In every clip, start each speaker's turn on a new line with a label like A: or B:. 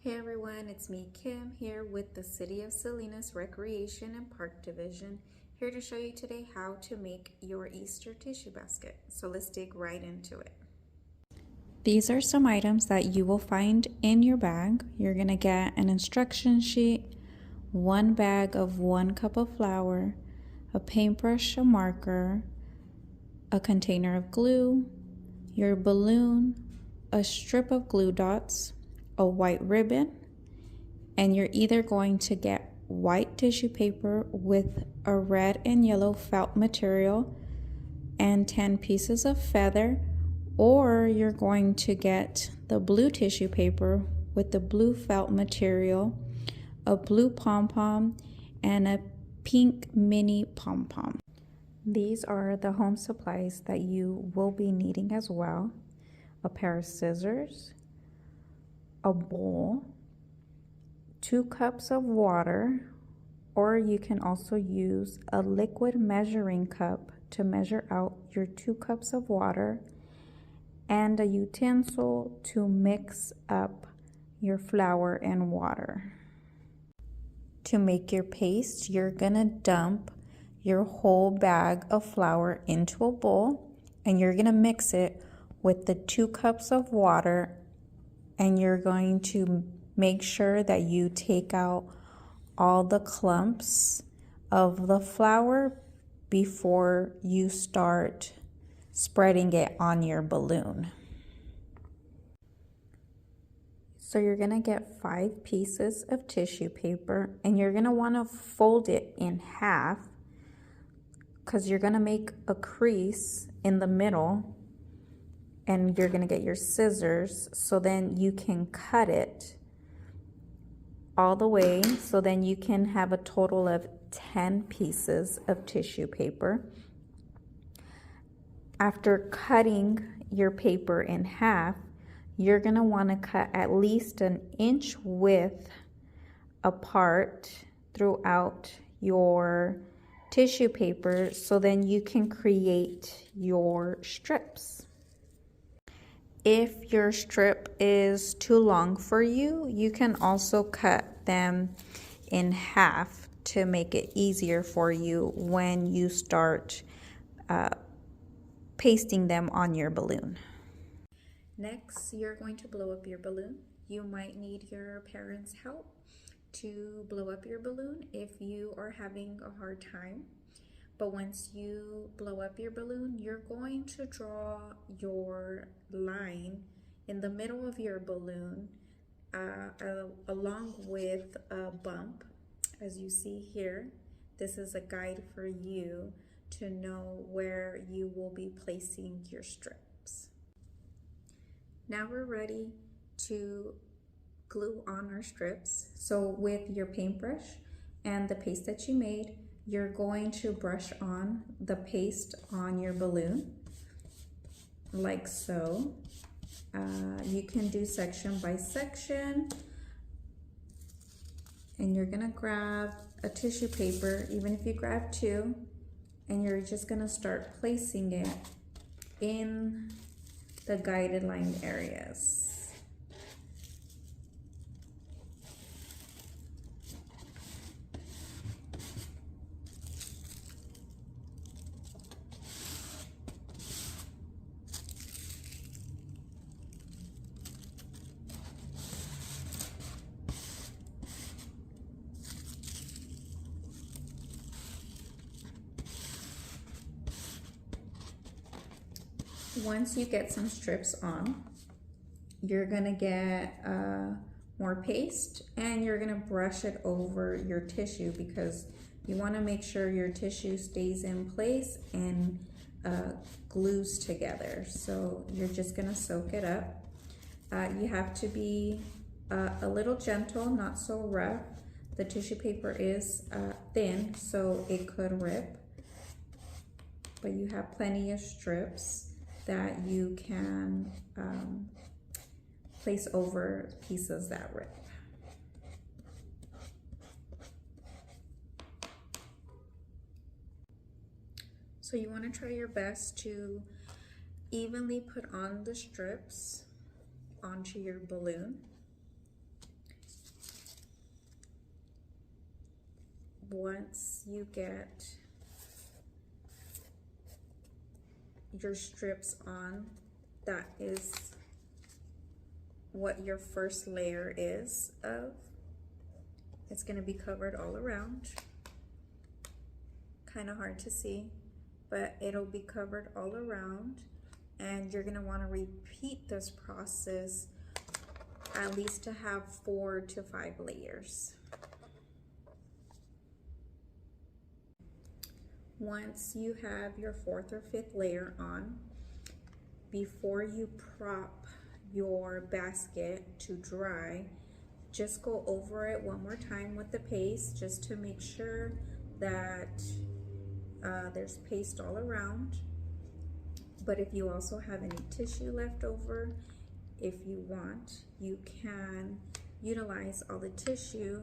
A: Hey everyone, it's me Kim here with the City of Salinas Recreation and Park Division, here to show you today how to make your Easter tissue basket. So let's dig right into it. These are some items that you will find in your bag. You're going to get an instruction sheet, one bag of 1 cup of flour, a paintbrush, a marker, a container of glue, your balloon, a strip of glue dots, a white ribbon, and you're either going to get white tissue paper with a red and yellow felt material and 10 pieces of feather, or you're going to get the blue tissue paper with the blue felt material, a blue pom-pom, and a pink mini pom-pom. These are the home supplies that you will be needing as well: a pair of scissors, a bowl, 2 cups of water, or you can also use a liquid measuring cup to measure out your 2 cups of water, and a utensil to mix up your flour and water. To make your paste, you're gonna dump your whole bag of flour into a bowl, and you're gonna mix it with the 2 cups of water, and you're going to make sure that you take out all the clumps of the flour before you start spreading it on your balloon. So you're gonna get 5 pieces of tissue paper, and you're gonna wanna fold it in half because you're gonna make a crease in the middle, and you're gonna get your scissors so then you can cut it all the way, so then you can have a total of 10 pieces of tissue paper. After cutting your paper in half, you're gonna wanna cut at least an inch width apart throughout your tissue paper, so then you can create your strips. If your strip is too long for you, you can also cut them in half to make it easier for you when you start pasting them on your balloon. Next, you're going to blow up your balloon. You might need your parents' help to blow up your balloon if you are having a hard time. But once you blow up your balloon, you're going to draw your line in the middle of your balloon along with a bump. As you see here, this is a guide for you to know where you will be placing your strips. Now we're ready to glue on our strips. So with your paintbrush and the paste that you made, you're going to brush on the paste on your balloon, like so. You can do section by section, and you're gonna grab a tissue paper, even if you grab 2, and you're just gonna start placing it in the guided line areas. Once you get some strips on, you're gonna get more paste, and you're gonna brush it over your tissue because you wanna make sure your tissue stays in place and glues together. So you're just gonna soak it up. You have to be a little gentle, not so rough. The tissue paper is thin, so it could rip, but you have plenty of strips that you can place over pieces that rip. So you want to try your best to evenly put on the strips onto your balloon. once you get your strips on, that is what your first layer is of. It's going to be covered all around. Kind of hard to see, but it'll be covered all around, and you're going to want to repeat this process at least to have 4 to 5 layers. Once you have your 4th or 5th layer on, before you prop your basket to dry, just go over it one more time with the paste just to make sure that there's paste all around. But if you also have any tissue left over, if you want, you can utilize all the tissue.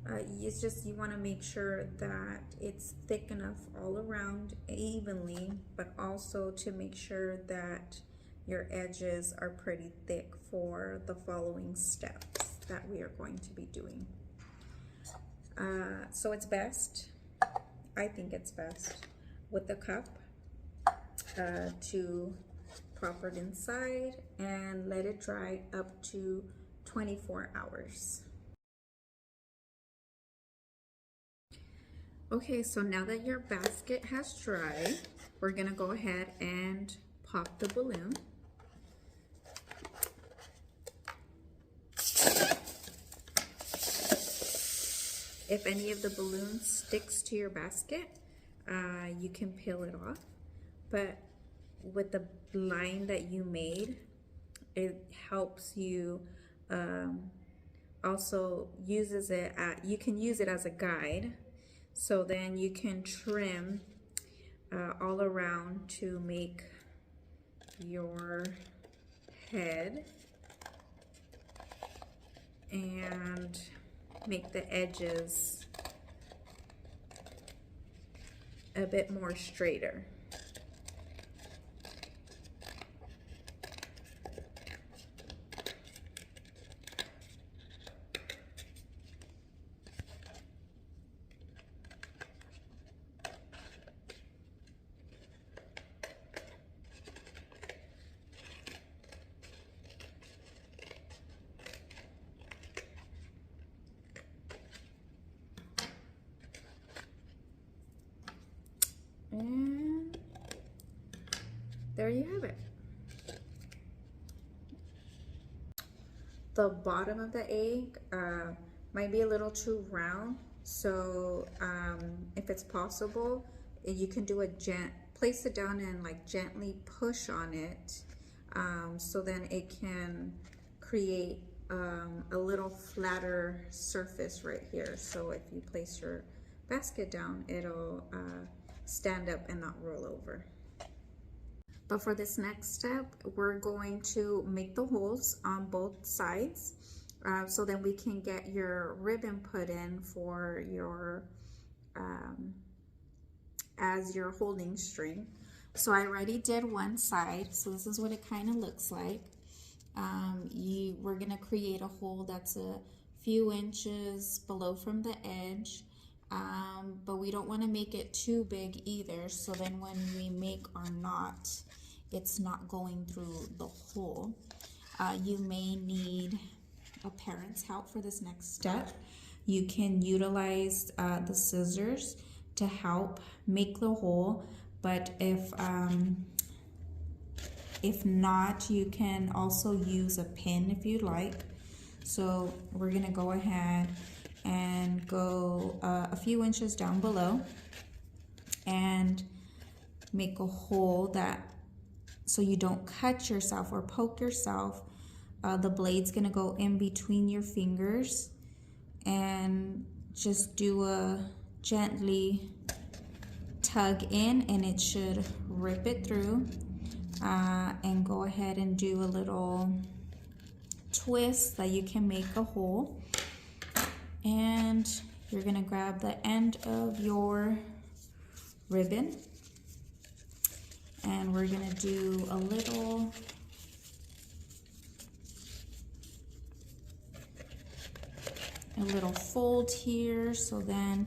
A: It's just you want to make sure that it's thick enough all around evenly, but also to make sure that your edges are pretty thick for the following steps that we are going to be doing. So it's best, I think it's best, with the cup to prop it inside and let it dry up to 24 hours. Okay, so now that your basket has dried, we're gonna go ahead and pop the balloon. If any of the balloon sticks to your basket, you can peel it off. But with the line that you made, it helps you, also uses it you can use it as a guide. So then you can trim all around to make your head and make the edges a bit more straighter. And there you have it. The bottom of the egg might be a little too round, so if it's possible, you can do place it down and like gently push on it, so then it can create a little flatter surface right here. So if you place your basket down, it'll stand up and not roll over. But for this next step, we're going to make the holes on both sides, so then we can get your ribbon put in for your as your holding string. So I already did one side, so this is what it kind of looks like. We're gonna create a hole that's a few inches below from the edge. But we don't want to make it too big either, so then when we make our knot, it's not going through the hole. You may need a parent's help for this next step. You can utilize the scissors to help make the hole, but if not, you can also use a pin if you'd like. So we're gonna go ahead and go a few inches down below and make a hole so you don't cut yourself or poke yourself. The blade's gonna go in between your fingers, and just do a gently tug in and it should rip it through, and go ahead and do a little twist that you can make a hole. And you're gonna grab the end of your ribbon, and we're gonna do a little fold here, so then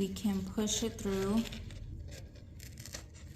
A: we can push it through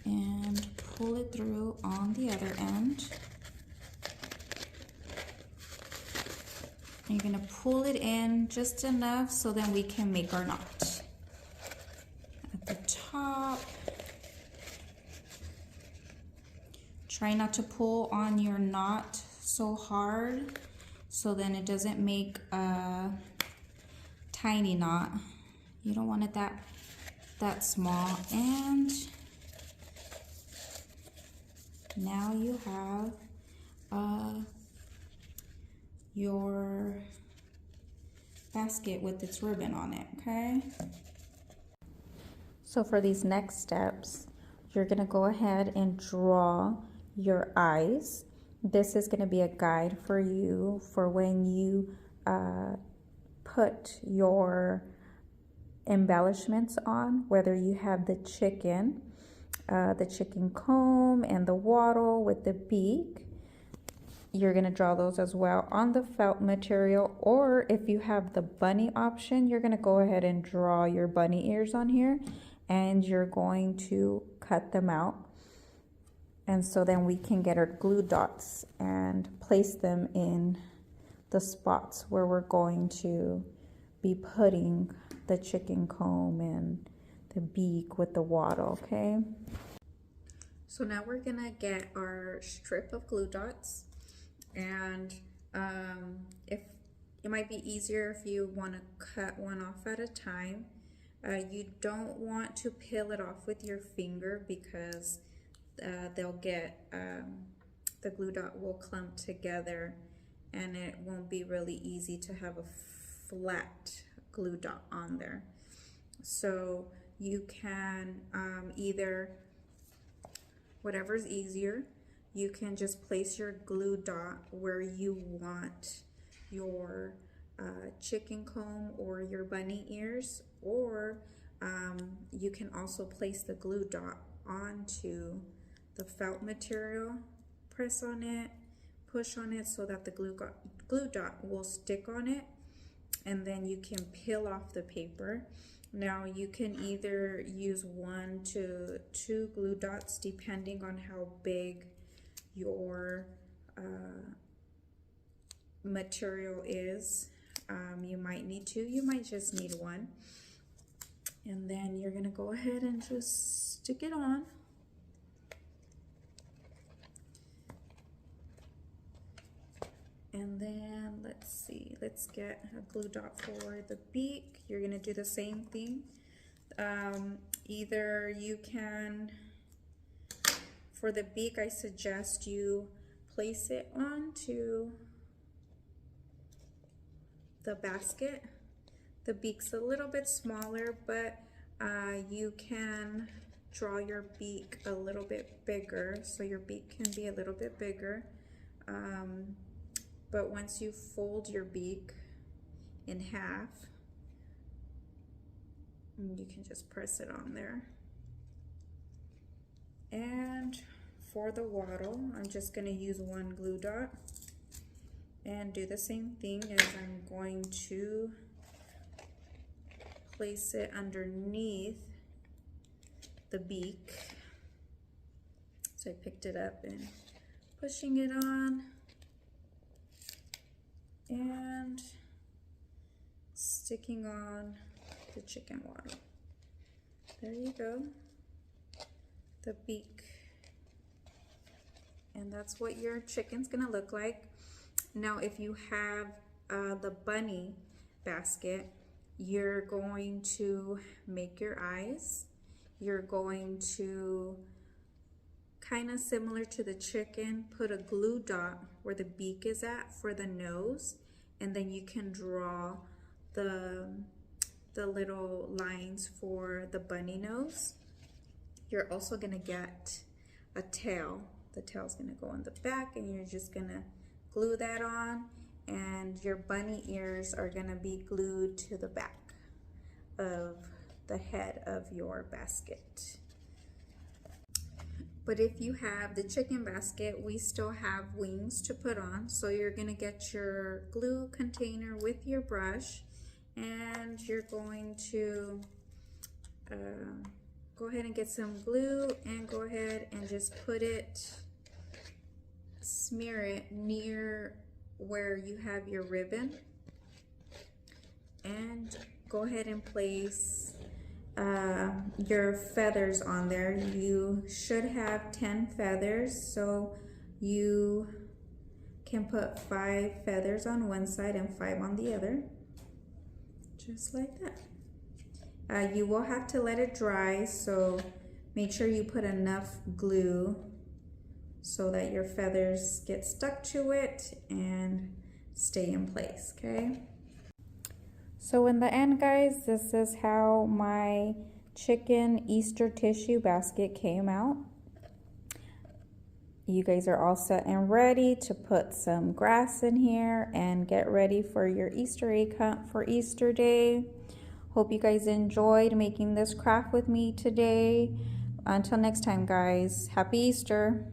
A: and pull it through on the other end. And you're gonna pull it in just enough so then we can make our knot. At the top, try not to pull on your knot so hard so then it doesn't make a tiny knot. You don't want it that small. And now you have your basket with its ribbon on it, okay? So for these next steps, you're gonna go ahead and draw your eyes. This is gonna be a guide for you for when you put your embellishments on, whether you have the chicken comb and the wattle with the beak. You're gonna draw those as well on the felt material, or if you have the bunny option, you're gonna go ahead and draw your bunny ears on here and you're going to cut them out. And so then we can get our glue dots and place them in the spots where we're going to be putting the chicken comb and the beak with the wattle, okay? So now we're gonna get our strip of glue dots, and if it might be easier if you want to cut one off at a time. You don't want to peel it off with your finger because they'll get the glue dot will clump together and it won't be really easy to have a flat glue dot on there. So you can either, whatever's easier, you can just place your glue dot where you want your chicken comb or your bunny ears, or you can also place the glue dot onto the felt material, press on it, push on it so that the glue dot will stick on it, and then you can peel off the paper. Now you can either use 1 to 2 glue dots depending on how big your material is. You might need 2, you might just need 1. And then you're gonna go ahead and just stick it on. And then let's see, let's get a glue dot for the beak. You're gonna do the same thing. Either you can, for the beak, I suggest you place it onto the basket. The beak's a little bit smaller, but you can draw your beak a little bit bigger, so your beak can be a little bit bigger. But once you fold your beak in half, you can just press it on there. And for the wattle, I'm just going to use 1 glue dot and do the same thing as I'm going to place it underneath the beak. So I picked it up and pushing it on and sticking on the chicken wattle. There you go, the beak. And that's what your chicken's gonna look like. Now if you have the bunny basket, you're going to make your eyes. You're going to, kind of similar to the chicken, put a glue dot where the beak is at for the nose, and then you can draw the little lines for the bunny nose. You're also gonna get a tail. The tail's gonna go in the back, and you're just gonna glue that on, and your bunny ears are gonna be glued to the back of the head of your basket. But if you have the chicken basket, we still have wings to put on. So you're gonna get your glue container with your brush, and you're going to go ahead and get some glue and go ahead and just put it, smear it near where you have your ribbon, and go ahead and place your feathers on there. You should have 10 feathers, so you can put 5 feathers on one side and 5 on the other, just like that. You will have to let it dry, so make sure you put enough glue so that your feathers get stuck to it and stay in place, okay? So in the end, guys, this is how my chicken Easter tissue basket came out. You guys are all set and ready to put some grass in here and get ready for your Easter egg hunt for Easter Day. Hope you guys enjoyed making this craft with me today. Until next time, guys, happy Easter.